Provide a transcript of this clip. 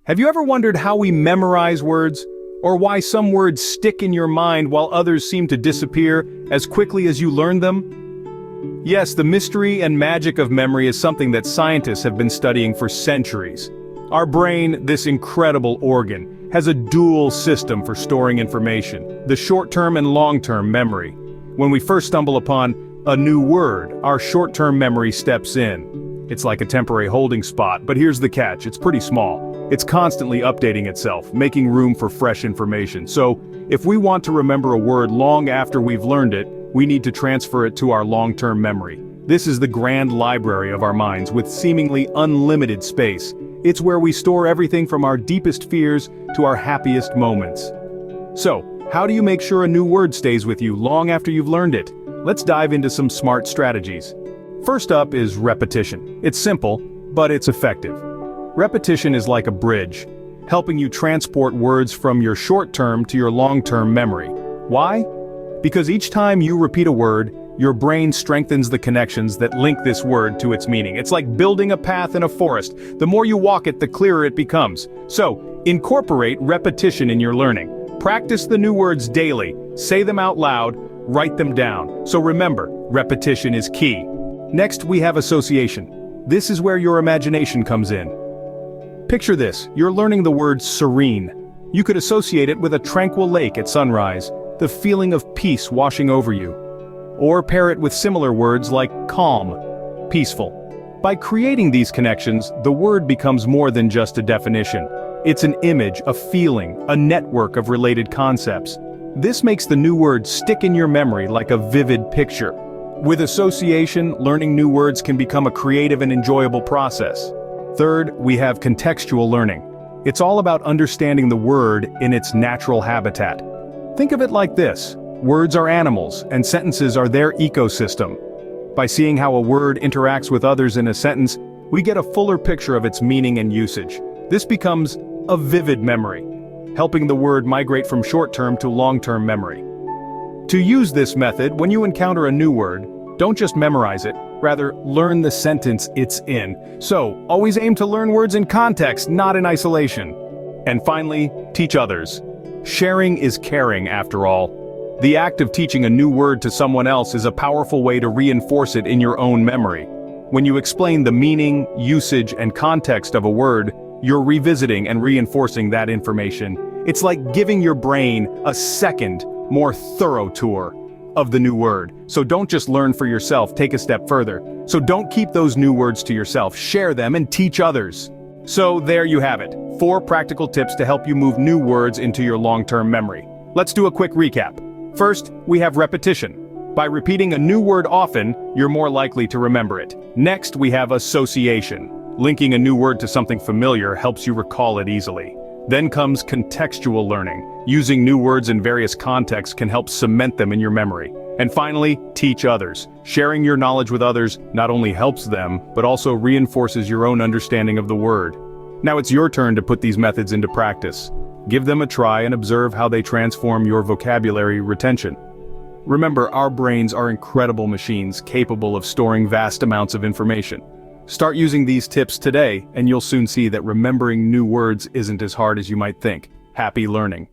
Have you ever wondered how we memorize words? Or why some words stick in your mind while others seem to disappear as quickly as you learn them? Yes, the mystery and magic of memory is something that scientists have been studying for centuries. Our brain, this incredible organ, has a dual system for storing information, the short-term and long-term memory. When we first stumble upon a new word, our short-term memory steps in. It's like a temporary holding spot, but here's the catch, it's pretty small. It's constantly updating itself, making room for fresh information. So, if we want to remember a word long after we've learned it, we need to transfer it to our long-term memory. This is the grand library of our minds with seemingly unlimited space. It's where we store everything from our deepest fears to our happiest moments. So, how do you make sure a new word stays with you long after you've learned it? Let's dive into some smart strategies. First up is repetition. It's simple, but it's effective. Repetition is like a bridge, helping you transport words from your short-term to your long-term memory. Why? Because each time you repeat a word, your brain strengthens the connections that link this word to its meaning. It's like building a path in a forest. The more you walk it, the clearer it becomes. So, incorporate repetition in your learning. Practice the new words daily, say them out loud, write them down. So remember, repetition is key. Next, we have association. This is where your imagination comes in. Picture this, you're learning the word serene. You could associate it with a tranquil lake at sunrise, the feeling of peace washing over you. Or pair it with similar words like calm, peaceful. By creating these connections, the word becomes more than just a definition. It's an image, a feeling, a network of related concepts. This makes the new word stick in your memory like a vivid picture. With association, learning new words can become a creative and enjoyable process. Third, we have contextual learning. It's all about understanding the word in its natural habitat. Think of it like this. Words are animals, and sentences are their ecosystem. By seeing how a word interacts with others in a sentence, we get a fuller picture of its meaning and usage. This becomes a vivid memory, helping the word migrate from short-term to long-term memory. To use this method, when you encounter a new word, don't just memorize it, rather learn the sentence it's in. So, always aim to learn words in context, not in isolation. And finally, teach others. Sharing is caring, after all. The act of teaching a new word to someone else is a powerful way to reinforce it in your own memory. When you explain the meaning, usage, and context of a word, you're revisiting and reinforcing that information. It's like giving your brain a second, more thorough tour of the new word. So don't just learn for yourself, take a step further. So don't keep those new words to yourself, share them and teach others. So there you have it, 4 practical tips to help you move new words into your long-term memory. Let's do a quick recap. First, we have repetition. By repeating a new word often, you're more likely to remember it. Next, we have association. Linking a new word to something familiar helps you recall it easily. Then comes contextual learning. Using new words in various contexts can help cement them in your memory. And finally, teach others. Sharing your knowledge with others not only helps them, but also reinforces your own understanding of the word. Now it's your turn to put these methods into practice. Give them a try and observe how they transform your vocabulary retention. Remember, our brains are incredible machines capable of storing vast amounts of information. Start using these tips today, and you'll soon see that remembering new words isn't as hard as you might think. Happy learning.